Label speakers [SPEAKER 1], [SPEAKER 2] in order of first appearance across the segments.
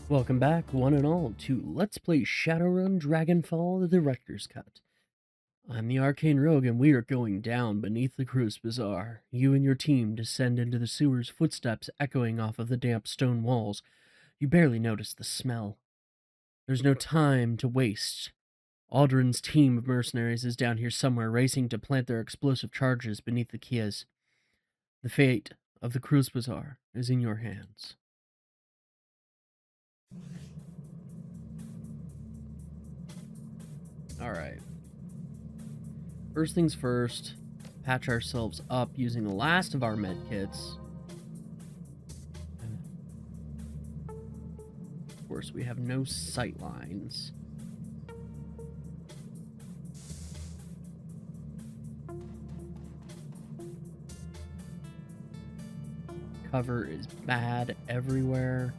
[SPEAKER 1] Welcome back, one and all, to Let's Play Shadowrun Dragonfall the Director's Cut. I'm the Arcane Rogue, and we are going down beneath the Cruise Bazaar. You and your team descend into the sewer's footsteps echoing off of the damp stone walls. You barely notice the smell. There's no time to waste. Aldrin's team of mercenaries is down here somewhere, racing to plant their explosive charges beneath the quays. The fate of the Cruise Bazaar is in your hands. Alright. First things first, patch ourselves up using the last of our medkits. Of course, we have no sight lines. Cover is bad everywhere.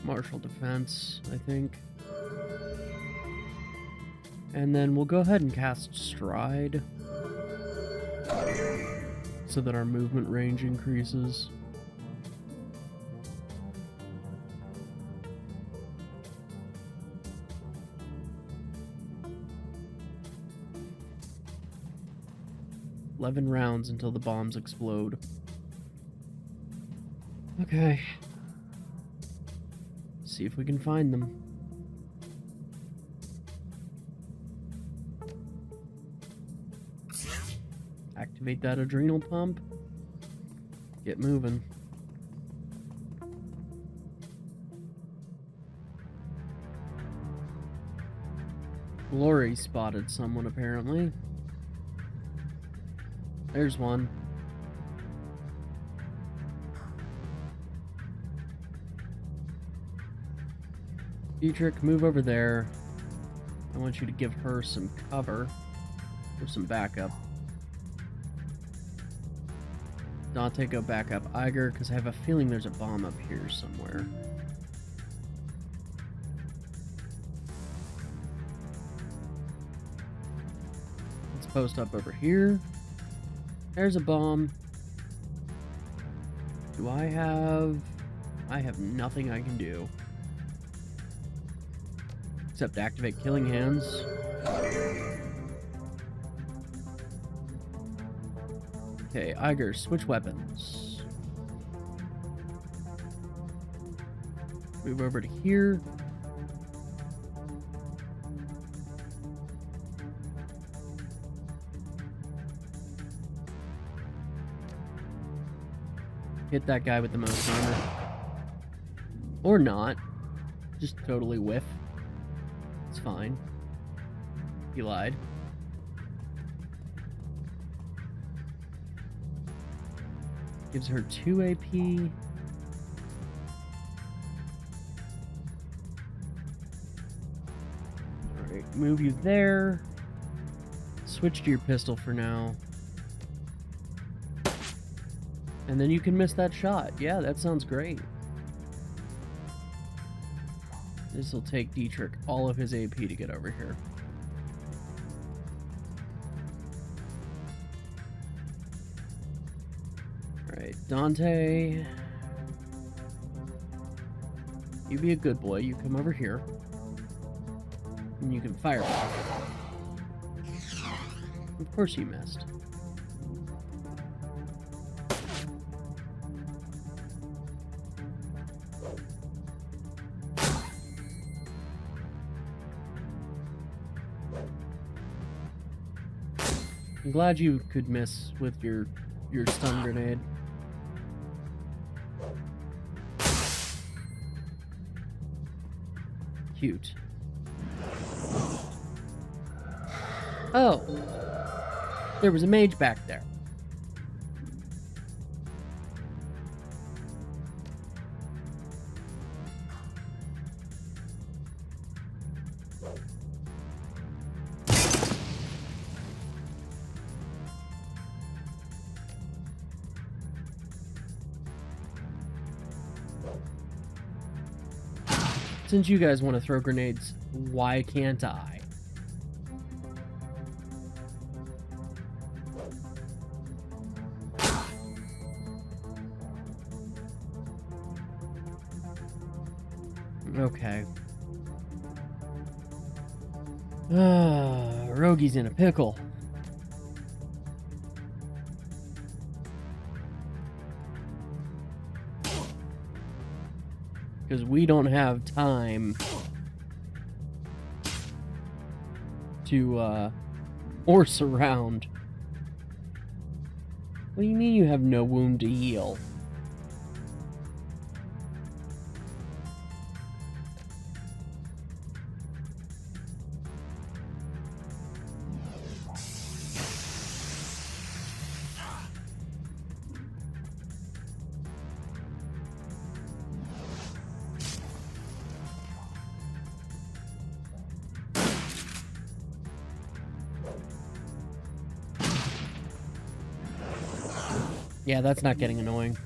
[SPEAKER 1] Martial defense, I think. And then we'll go ahead and cast Stride so that our movement range increases. "11 rounds until the bombs explode." Okay. See if we can find them. Activate that adrenal pump. Get moving. Glory spotted someone, apparently. There's one. Dietrich, move over there. I want you to give her some cover or some backup. Dante, go back up Iger, because I have a feeling there's a bomb up here somewhere. Let's post up over here. There's a bomb. Do I have... I have nothing I can do. Except activate Killing Hands. Okay, Iger, switch weapons. Move over to here. Hit that guy with the most armor. Or not. Just totally whiff. It's fine. He lied. Gives her 2 AP. Alright, move you there. Switch to your pistol for now. And then you can miss that shot. Yeah, that sounds great. This will take Dietrich all of his AP to get over here. Alright, Dante. You be a good boy. You come over here. And you can fire. Of course you missed. I'm glad you could miss with your stun grenade. Cute. Oh! There was a mage back there. Since you guys want to throw grenades, why can't I? Okay. Rogue's in a pickle. Because we don't have time to horse around. What do you mean you have no wound to heal? Yeah, that's not getting annoying.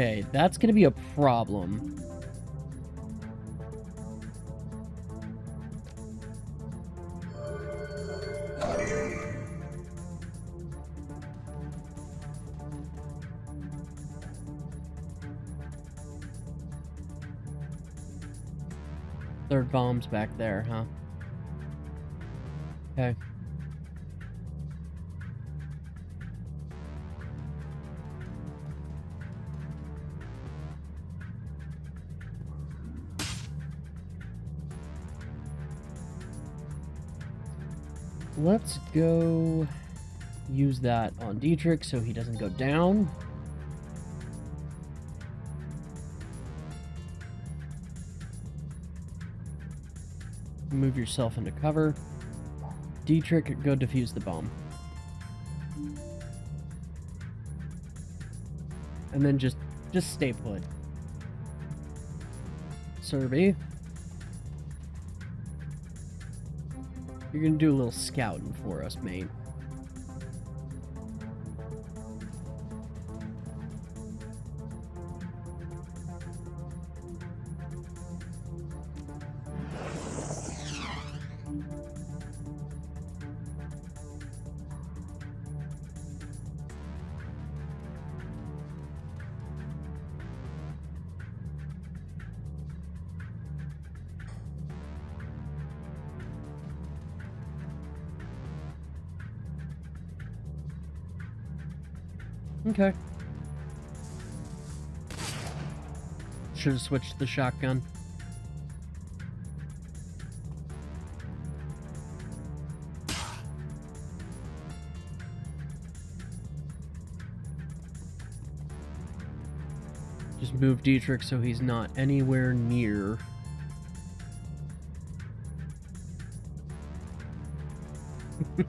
[SPEAKER 1] Okay, that's gonna be a problem. Third bomb's back there, huh? Okay. Let's go use that on Dietrich so he doesn't go down. Move yourself into cover. Dietrich, go defuse the bomb. And then just stay put. Survey. You're gonna do a little scouting for us, mate. Okay. Should have switched the shotgun. Just move Dietrich so he's not anywhere near.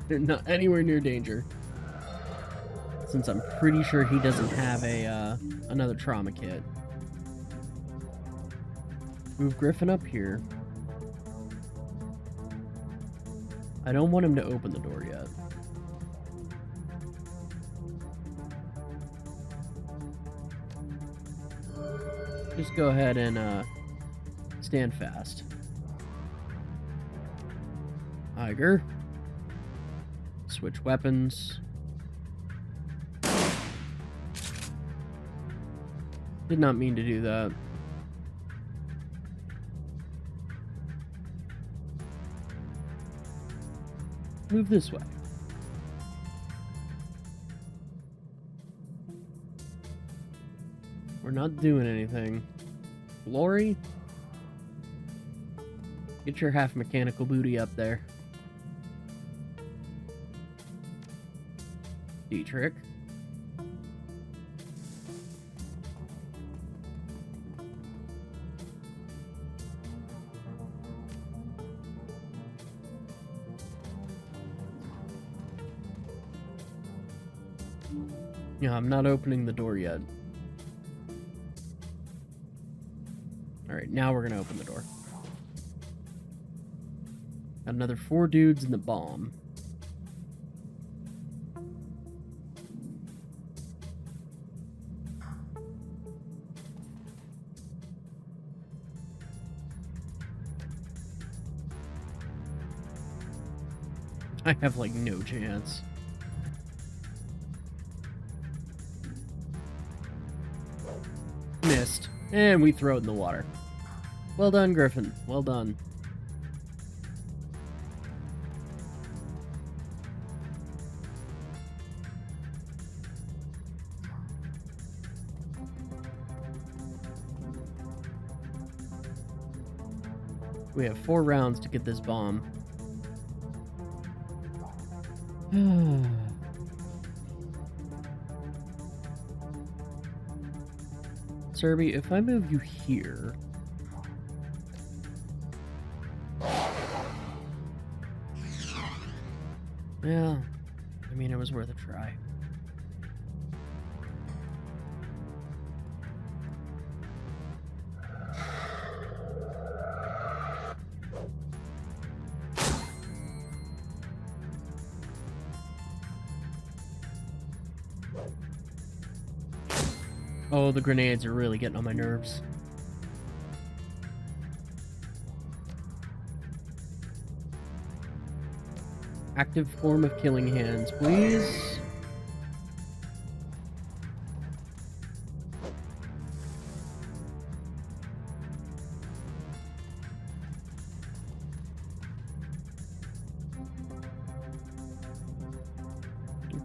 [SPEAKER 1] Not anywhere near danger. Since I'm pretty sure he doesn't have a another trauma kit. Move Griffin up here. I don't want him to open the door yet. Just go ahead and stand fast. Iger. Switch weapons. Did not mean to do that. move this way. We're not doing anything. Glory? Get your half mechanical booty up there. Dietrich. Yeah, I'm not opening the door yet. Alright, now we're gonna open the door. Got another 4 dudes and the bomb. I have, like, no chance. Missed. And we throw it in the water. Well done, Griffin. Well done. We have 4 rounds to get this bomb. Serby, if I move you here... Yeah, I mean, it was worth a try. Oh, the grenades are really getting on my nerves. Active form of killing hands, please.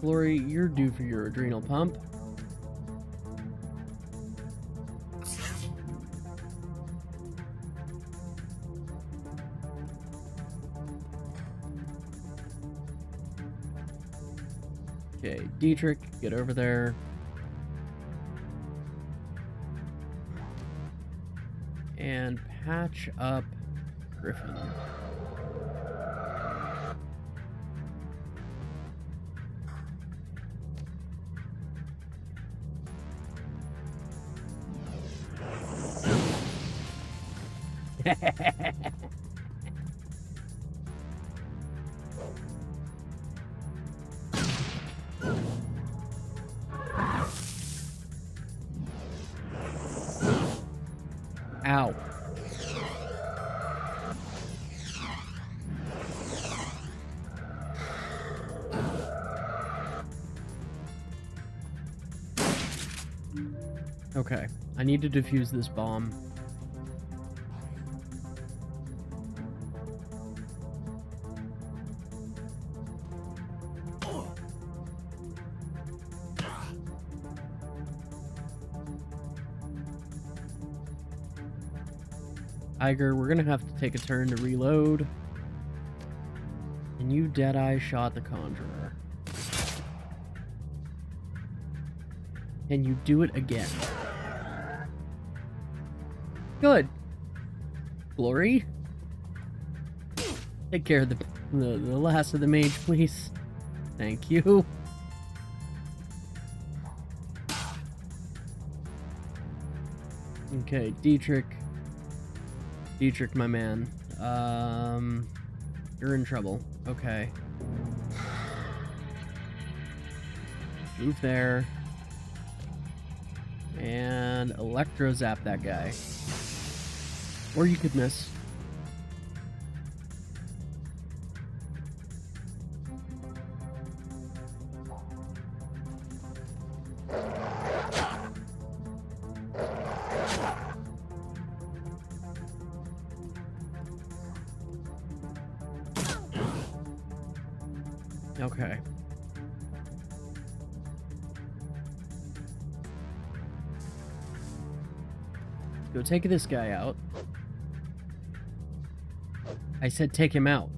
[SPEAKER 1] Glory, you're due for your adrenal pump. Okay, Dietrich, get over there. And patch up Griffin. Ow. Okay, I need to defuse this bomb. Iger, we're gonna have to take a turn to reload. And you Deadeye shot the Conjurer. Can you do it again? Good. Glory? Take care of the last of the mage, please. Thank you. Okay, Dietrich. Dietrich, my man. You're in trouble. Okay. Move there. And electro zap that guy. Or you could miss. Okay. Go take this guy out. I said take him out.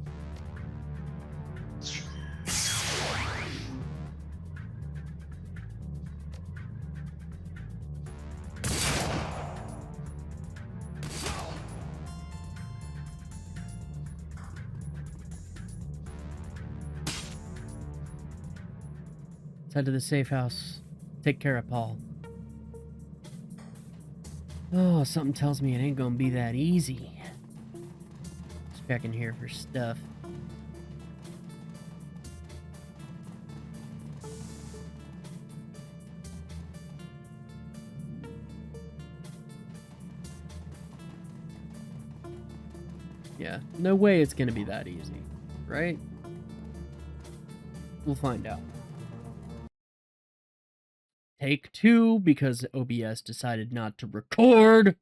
[SPEAKER 1] Let's head to the safe house. Take care of Paul. Oh, something tells me it ain't gonna be that easy. Just checking here for stuff. Yeah, no way it's gonna be that easy, right? We'll find out. Take 2 because OBS decided not to record.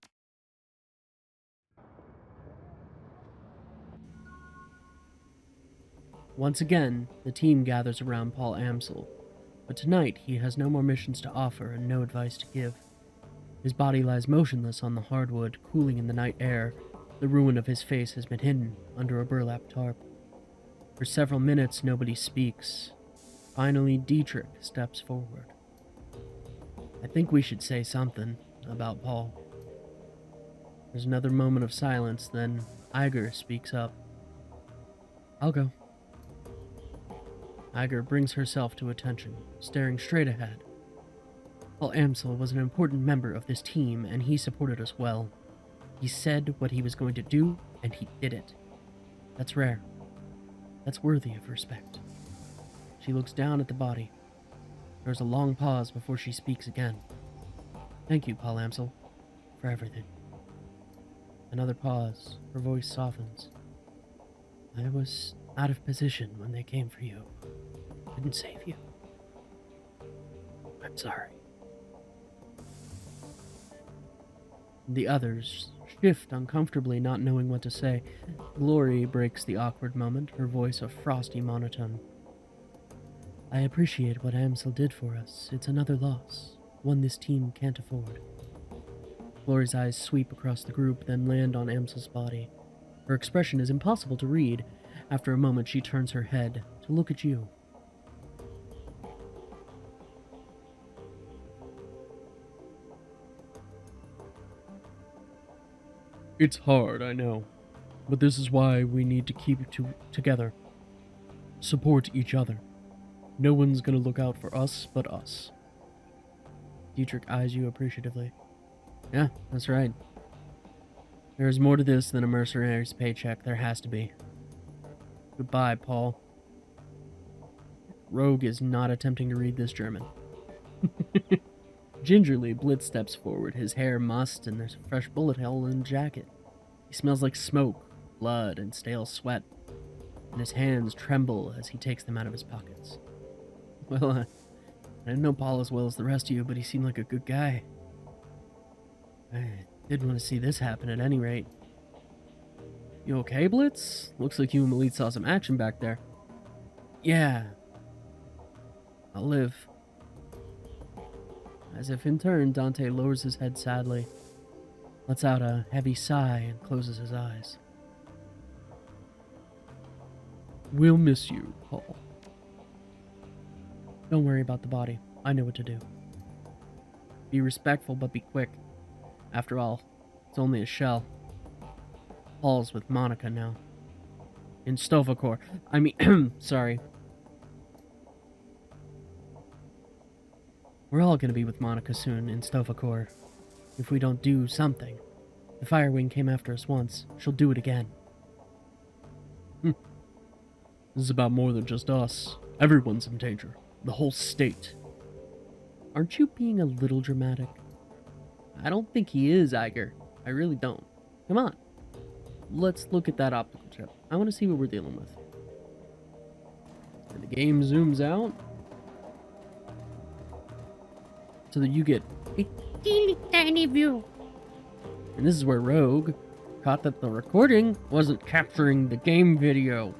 [SPEAKER 1] Once again, the team gathers around Paul Amsel, but tonight he has no more missions to offer and no advice to give. His body lies motionless on the hardwood, cooling in the night air. The ruin of his face has been hidden under a burlap tarp. For several minutes, nobody speaks. Finally, Dietrich steps forward. I think we should say something about Paul. There's another moment of silence, then Iger speaks up. I'll go. Iger brings herself to attention, staring straight ahead. Paul Amsel was an important member of this team, and he supported us well. He said what he was going to do, and he did it. That's rare. That's worthy of respect. She looks down at the body. There's a long pause before she speaks again. Thank you, Paul Amsel, for everything. Another pause. Her voice softens. I was out of position when they came for you. Didn't save you. I'm sorry. The others shift uncomfortably, not knowing what to say. Glory breaks the awkward moment, her voice a frosty monotone. I appreciate what Amsel did for us. It's another loss, one this team can't afford. Glory's eyes sweep across the group, then land on Amsel's body. Her expression is impossible to read. After a moment, she turns her head to look at you. It's hard, I know, but this is why we need to keep together. Support each other. No one's gonna look out for us but us. Dietrich eyes you appreciatively. Yeah, that's right. There's more to this than a mercenary's paycheck. There has to be. Goodbye, Paul. Rogue is not attempting to read this German. Gingerly, Blitz steps forward, his hair mussed, and there's a fresh bullet hole in his jacket. He smells like smoke, blood, and stale sweat, and his hands tremble as he takes them out of his pockets. Well, I didn't know Paul as well as the rest of you, but he seemed like a good guy. I did want to see this happen at any rate. You okay, Blitz? Looks like you and Malit saw some action back there. Yeah. I'll live. As if in turn, Dante lowers his head sadly, lets out a heavy sigh, and closes his eyes. We'll miss you, Paul. Don't worry about the body. I know what to do. Be respectful, but be quick. After all, it's only a shell. Paul's with Monica now. In Stovacor. I mean, sorry. We're all gonna be with Monica soon in Stovacor. If we don't do something. The Firewing came after us once. She'll do it again. This is about more than just us. Everyone's in danger. The whole state. Aren't you being a little dramatic? I don't think he is, Iger. I really don't. Come on. Let's look at that optical chip. I want to see what we're dealing with. And the game zooms out. So that you get a teeny tiny view. And this is where Rogue caught that the recording wasn't capturing the game video.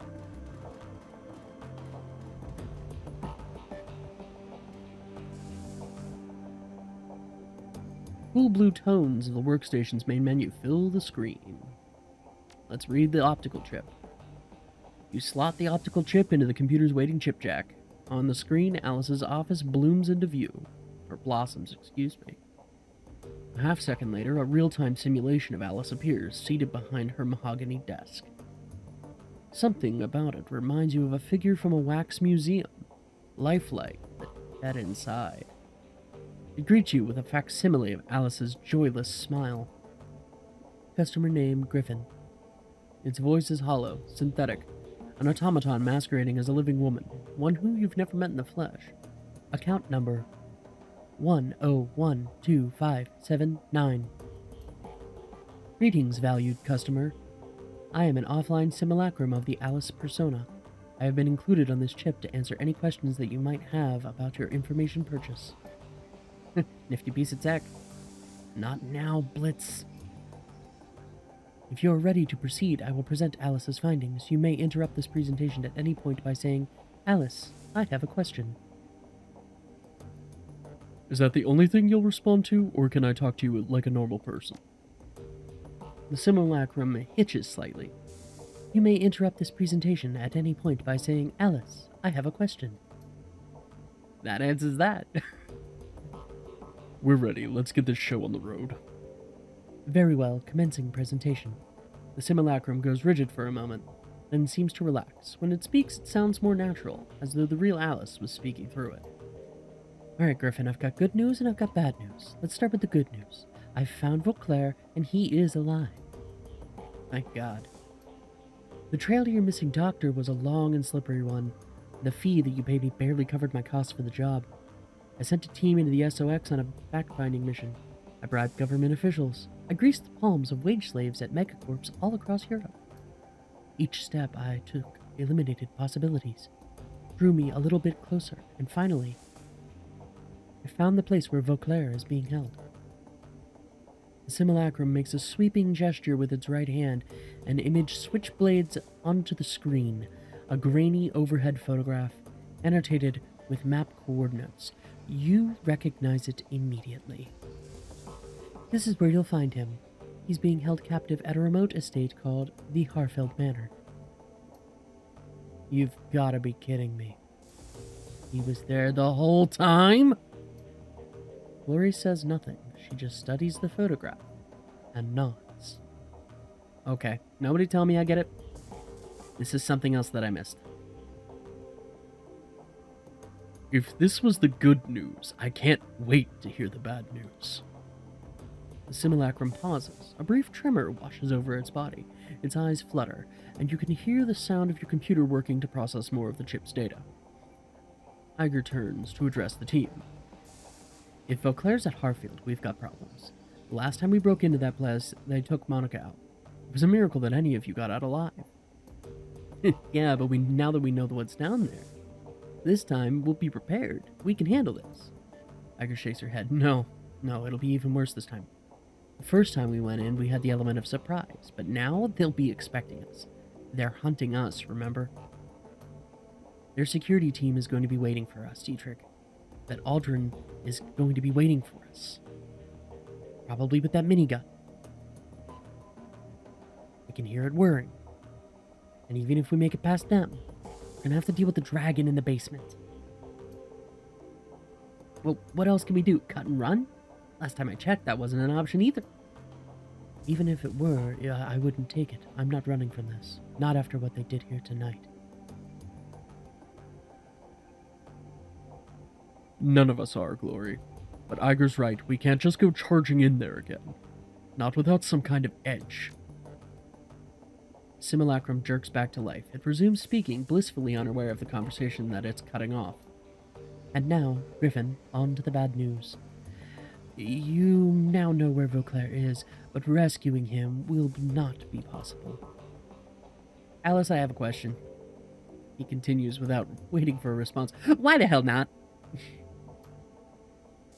[SPEAKER 1] cool blue tones of the workstation's main menu fill the screen. Let's read the optical chip. You slot the optical chip into the computer's waiting chip jack. On the screen, Alice's office blooms into view. Or blossoms, excuse me. A half-second later, a real-time simulation of Alice appears, seated behind her mahogany desk. Something about it reminds you of a figure from a wax museum, lifelike, but dead inside. It greets you with a facsimile of Alice's joyless smile. Customer name, Griffin. Its voice is hollow, synthetic, an automaton masquerading as a living woman, one who you've never met in the flesh. Account number 1012579. Greetings, valued customer. I am an offline simulacrum of the Alice persona. I have been included on this chip to answer any questions that you might have about your information purchase. Nifty piece of tech. Not now, Blitz. If you are ready to proceed, I will present Alice's findings. You may interrupt this presentation at any point by saying, Alice, I have a question. Is that the only thing you'll respond to, or can I talk to you like a normal person? The simulacrum hitches slightly. You may interrupt this presentation at any point by saying, Alice, I have a question. That answers that. We're ready. Let's get this show on the road. Very well, commencing presentation. The simulacrum goes rigid for a moment, then seems to relax. When it speaks, it sounds more natural, as though the real Alice was speaking through it. Alright, Griffin, I've got good news and I've got bad news. Let's start with the good news. I've found Vauclair, and he is alive. Thank God. The trail to your missing doctor was a long and slippery one. The fee that you paid me barely covered my costs for the job. I sent a team into the SOX on a fact-finding mission. I bribed government officials. I greased the palms of wage slaves at megacorps all across Europe. Each step I took eliminated possibilities, drew me a little bit closer, and finally, I found the place where Vauclair is being held. The simulacrum makes a sweeping gesture with its right hand, and image switchblades onto the screen, a grainy overhead photograph, annotated with map coordinates. You recognize it immediately. This is where you'll find him. He's being held captive at a remote estate called the Harfeld Manor. You've gotta be kidding me. He was there the whole time? Glory says nothing. She just studies the photograph and nods. Okay, nobody tell me I get it. This is something else that I missed. If this was the good news, I can't wait to hear the bad news. The simulacrum pauses. A brief tremor washes over its body. Its eyes flutter, and you can hear the sound of your computer working to process more of the chip's data. Iger turns to address the team. If Vauclair's at Harfield, we've got problems. The last time we broke into that place, they took Monica out. It was a miracle that any of you got out alive. Yeah, but now that we know what's down there, this time we'll be prepared. We can handle this. Iger shakes her head. No, it'll be even worse this time. The first time we went in, we had the element of surprise, but now they'll be expecting us. They're hunting us, remember? Their security team is going to be waiting for us, Dietrich. That Aldrin is going to be waiting for us. Probably with that minigun. I can hear it whirring. And even if we make it past them, we're gonna have to deal with the dragon in the basement. Well, what else can we do? Cut and run? Last time I checked, that wasn't an option either. Even if it were, I wouldn't take it. I'm not running from this. Not after what they did here tonight. None of us are, Glory. But Iger's right, we can't just go charging in there again. Not without some kind of edge. Simulacrum jerks back to life. It resumes speaking, blissfully unaware of the conversation that it's cutting off. And now, Griffin, on to the bad news. You now know where Vauclair is, but rescuing him will not be possible. Alice, I have a question. He continues without waiting for a response. Why the hell not?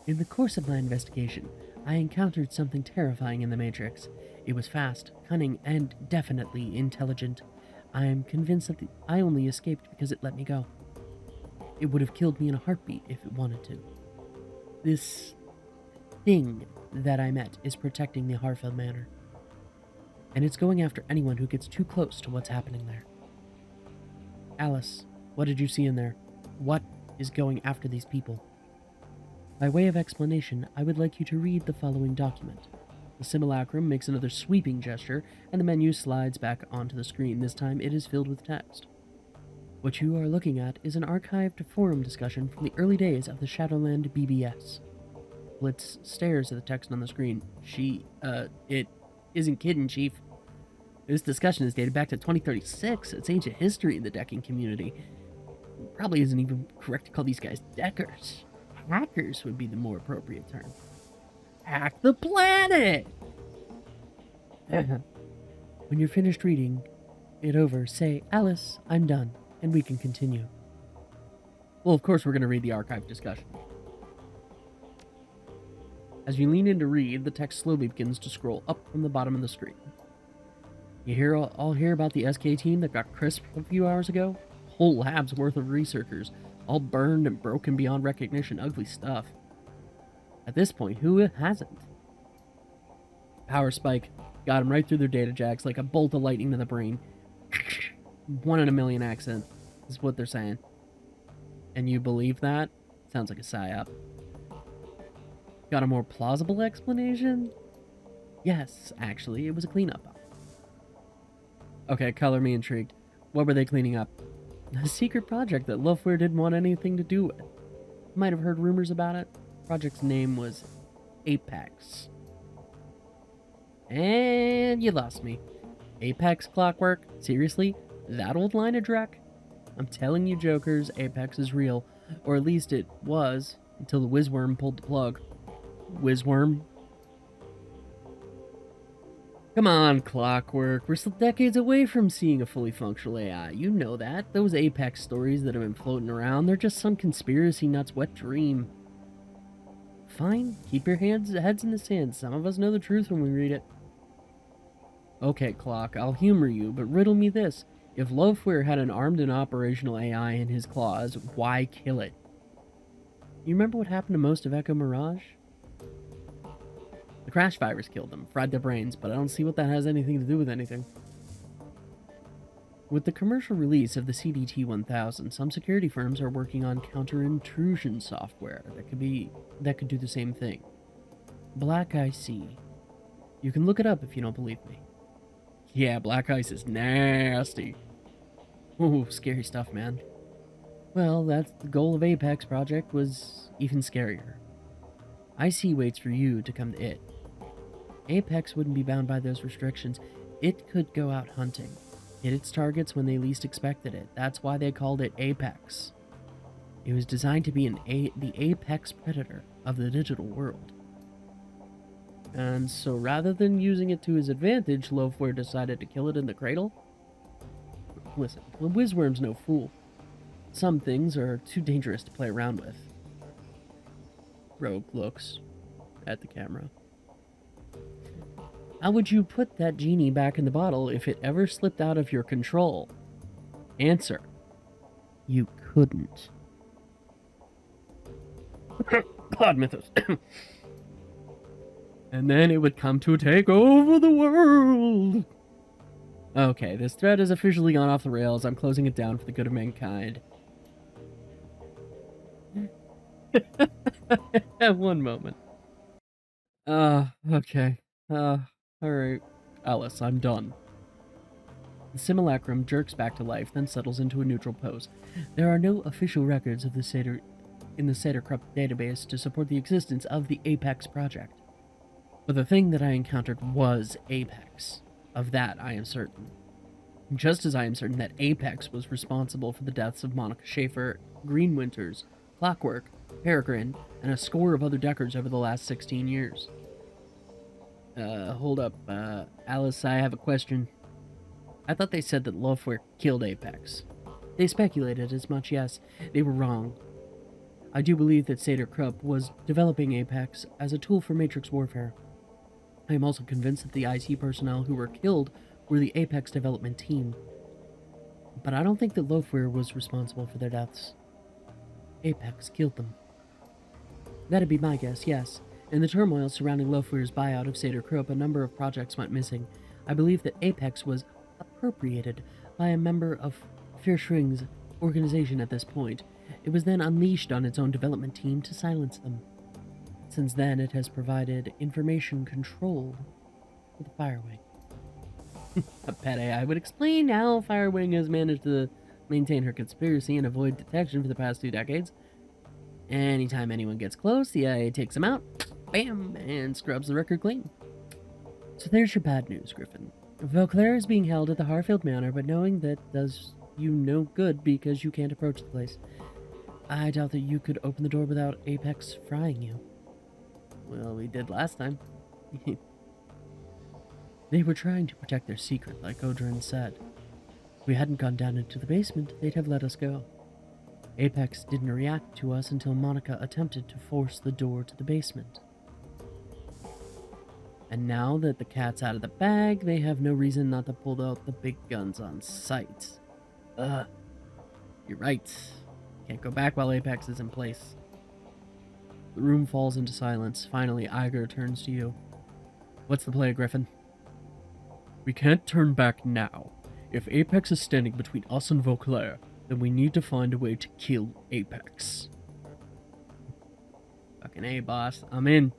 [SPEAKER 1] In the course of my investigation, I encountered something terrifying in the Matrix. It was fast, cunning, and definitely intelligent. I am convinced that I only escaped because it let me go. It would have killed me in a heartbeat if it wanted to. This thing that I met is protecting the Harfeld Manor. And it's going after anyone who gets too close to what's happening there. Alice, what did you see in there? What is going after these people? By way of explanation, I would like you to read the following document. The simulacrum makes another sweeping gesture, and the menu slides back onto the screen. This time it is filled with text. What you are looking at is an archived forum discussion from the early days of the Shadowland BBS. Blitz stares at the text on the screen. It isn't kidding, Chief. This discussion is dated back to 2036. It's ancient history in the decking community. Probably isn't even correct to call these guys deckers. Hackers would be the more appropriate term. Hack the planet! When you're finished reading it over, say, Alice, I'm done, and we can continue. Well, of course we're going to read the archive discussion. As you lean in to read, the text slowly begins to scroll up from the bottom of the screen. You all hear about the SK team that got crisped a few hours ago? Whole lab's worth of researchers, all burned and broken beyond recognition, ugly stuff. At this point, who hasn't? Power spike got them right through their data jacks like a bolt of lightning to the brain. 1 in a million accent is what they're saying. And you believe that? Sounds like a psyop. Got a more plausible explanation? Yes, actually, it was a cleanup. Okay, color me intrigued. What were they cleaning up? A secret project that Loveware didn't want anything to do with. You might have heard rumors about it. Project's name was Apex. And you lost me. Apex Clockwork? Seriously? That old line of dreck? I'm telling you, jokers, Apex is real. Or at least it was, until the Whizworm pulled the plug. Whizworm? Come on, Clockwork. We're still decades away from seeing a fully functional AI. You know that. Those Apex stories that have been floating around, they're just some conspiracy nut's wet dream. Fine. Keep your heads in the sand. Some of us know the truth when we read it. Okay, Clock, I'll humor you, but riddle me this. If Loveware had an armed and operational AI in his claws, why kill it? You remember what happened to most of Echo Mirage? The crash virus killed them, fried their brains, but I don't see what that has anything to do with anything. With the commercial release of the CDT-1000, some security firms are working on counter-intrusion software that could do the same thing. Black IC. You can look it up if you don't believe me. Yeah, Black Ice is nasty. Ooh, scary stuff, man. Well, that's the goal of Apex Project was even scarier. IC waits for you to come to it. Apex wouldn't be bound by those restrictions. It could go out hunting, hit its targets when they least expected it. That's why they called it Apex. It was designed to be the apex predator of the digital world. And so rather than using it to his advantage, Loveware decided to kill it in the cradle? Listen, the Whizworm's no fool. Some things are too dangerous to play around with. Rogue looks at the camera. How would you put that genie back in the bottle if it ever slipped out of your control? Answer. You couldn't. God, Mythos. And then it would come to take over the world. Okay, this thread has officially gone off the rails. I'm closing it down for the good of mankind. One moment. Okay. Alright. Alice, I'm done. The simulacrum jerks back to life, then settles into a neutral pose. There are no official records of the Satyr in the Satyr database to support the existence of the Apex project. But the thing that I encountered was Apex. Of that, I am certain. Just as I am certain that Apex was responsible for the deaths of Monica Schaefer, Green Winters, Clockwork, Peregrine, and a score of other Deckers over the last 16 years. Hold up, Alice, I have a question. I thought they said that Loveware killed Apex. They speculated as much, yes. They were wrong. I do believe that Satyr Krupp was developing Apex as a tool for Matrix warfare. I am also convinced that the IT personnel who were killed were the Apex development team. But I don't think that Loveware was responsible for their deaths. Apex killed them. That'd be my guess, yes. In the turmoil surrounding Lofweir's buyout of Seder Krupp, a number of projects went missing. I believe that Apex was appropriated by a member of Fierschring's organization at this point. It was then unleashed on its own development team to silence them. Since then, it has provided information control for the Firewing. A pet AI would explain how Firewing has managed to maintain her conspiracy and avoid detection for the past 2 decades. Anytime anyone gets close, the AI takes them out, bam, and scrubs the record clean. So there's your bad news, Griffin. Vauclair is being held at the Harfield Manor, but knowing that does you no good because you can't approach the place. I doubt that you could open the door without Apex frying you. Well, we did last time. They were trying to protect their secret, like Odrin said. If we hadn't gone down into the basement, they'd have let us go. Apex didn't react to us until Monica attempted to force the door to the basement. And now that the cat's out of the bag, they have no reason not to pull out the big guns on sight. You're right. Can't go back while Apex is in place. The room falls into silence. Finally, Iger turns to you. What's the play, Griffin? We can't turn back now. If Apex is standing between us and Vauclair, then we need to find a way to kill Apex. Fucking A, boss. I'm in.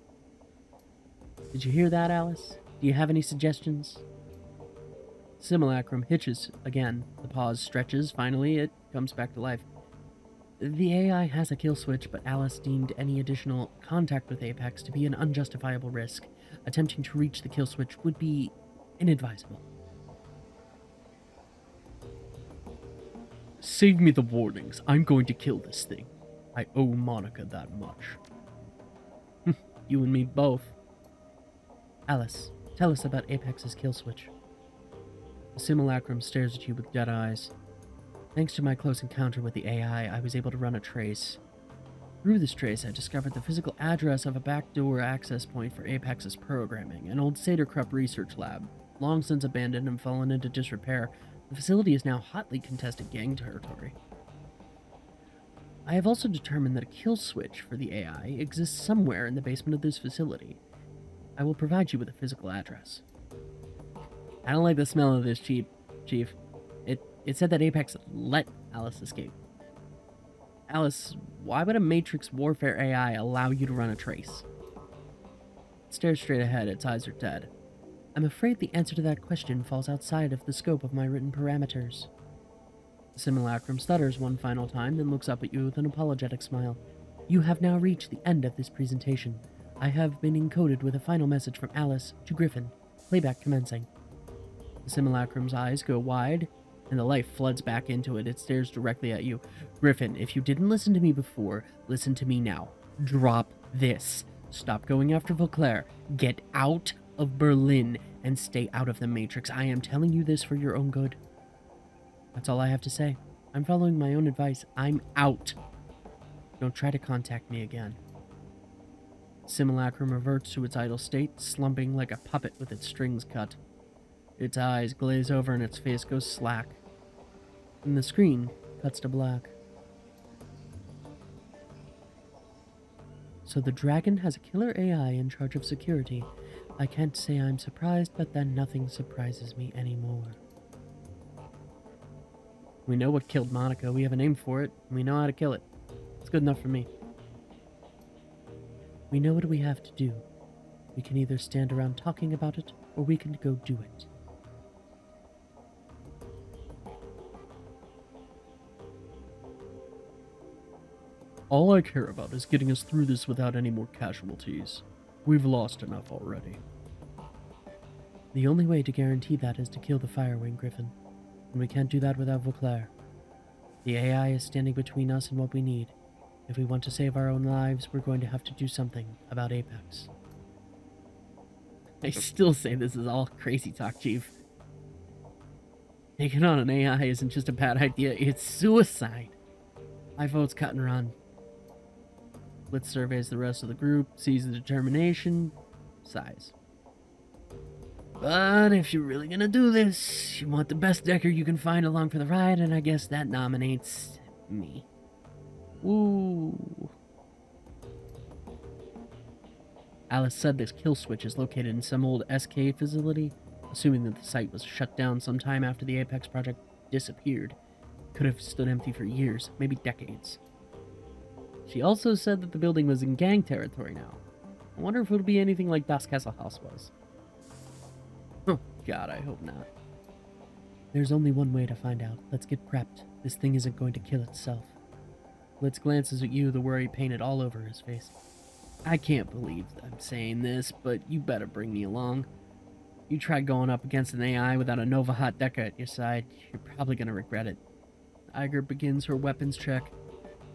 [SPEAKER 1] Did you hear that, Alice? Do you have any suggestions? Simulacrum hitches again. The pause stretches. Finally, it comes back to life. The AI has a kill switch, but Alice deemed any additional contact with Apex to be an unjustifiable risk. Attempting to reach the kill switch would be inadvisable. Save me the warnings. I'm going to kill this thing. I owe Monica that much. You and me both. Alice, tell us about Apex's kill switch. The simulacrum stares at you with dead eyes. Thanks to my close encounter with the AI, I was able to run a trace. Through this trace, I discovered the physical address of a backdoor access point for Apex's programming, an old Seder Krupp research lab. Long since abandoned and fallen into disrepair, the facility is now hotly contested gang territory. I have also determined that a kill switch for the AI exists somewhere in the basement of this facility. I will provide you with a physical address. I don't like the smell of this, Chief. It said that Apex let Alice escape. Alice, why would a Matrix Warfare AI allow you to run a trace? It stares straight ahead, its eyes are dead. I'm afraid the answer to that question falls outside of the scope of my written parameters. The simulacrum stutters one final time, then looks up at you with an apologetic smile. You have now reached the end of this presentation. I have been encoded with a final message from Alice to Griffin. Playback commencing. The simulacrum's eyes go wide, and the life floods back into it. It stares directly at you. Griffin, if you didn't listen to me before, listen to me now. Drop this. Stop going after Vauclair. Get out of Berlin and stay out of the Matrix. I am telling you this for your own good. That's all I have to say. I'm following my own advice. I'm out. Don't try to contact me again. Simulacrum reverts to its idle state, slumping like a puppet with its strings cut. Its eyes glaze over and its face goes slack. And the screen cuts to black. So the dragon has a killer AI in charge of security. I can't say I'm surprised, but then nothing surprises me anymore. We know what killed Monica. We have a name for it, and we know how to kill it. It's good enough for me. We know what we have to do. We can either stand around talking about it, or we can go do it. All I care about is getting us through this without any more casualties. We've lost enough already. The only way to guarantee that is to kill the Firewing, Griffin. And we can't do that without Vauclair. The AI is standing between us and what we need. If we want to save our own lives, we're going to have to do something about Apex. I still say this is all crazy talk, Chief. Taking on an AI isn't just a bad idea, it's suicide. My vote's cut and run. Blitz surveys the rest of the group, sees the determination, sighs. But if you're really gonna do this, you want the best decker you can find along for the ride, and I guess that nominates me. Ooh. Alice said this kill switch is located in some old SK facility, assuming that the site was shut down sometime after the Apex project disappeared. Could have stood empty for years, maybe decades. She also said that the building was in gang territory now. I wonder if it'll be anything like Das Castle House was. Oh, God, I hope not. There's only one way to find out. Let's get prepped. This thing isn't going to kill itself. Blitz glances at you, the worry painted all over his face. I can't believe I'm saying this, but you better bring me along. You try going up against an AI without a Nova Hot Deca at your side, you're probably going to regret it. Iger begins her weapons check.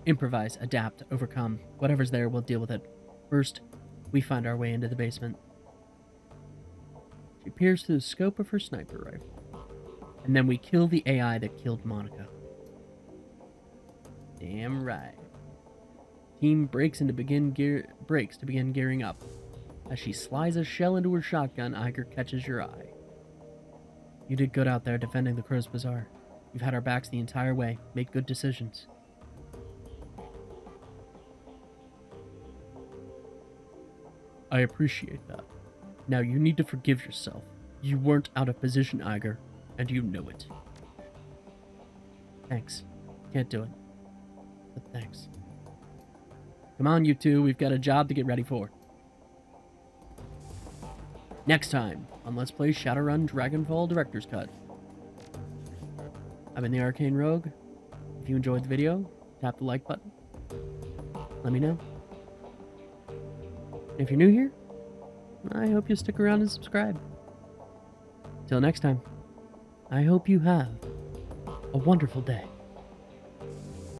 [SPEAKER 1] Improvise, adapt, overcome. Whatever's there, we'll deal with it. First, we find our way into the basement. She peers through the scope of her sniper rifle. And then we kill the AI that killed Monica. Damn right. Team breaks to begin gearing up. As she slides a shell into her shotgun, Iger catches your eye. You did good out there defending the Crow's Bazaar. You've had our backs the entire way. Made good decisions. I appreciate that. Now you need to forgive yourself. You weren't out of position, Iger, and you know it. Thanks. Can't do it. But thanks. Come on, you two. We've got a job to get ready for. Next time on Let's Play Shadowrun Dragonfall Director's Cut. I've been the Arcane Rogue. If you enjoyed the video, tap the like button. Let me know. And if you're new here, I hope you'll stick around and subscribe. Till next time, I hope you have a wonderful day.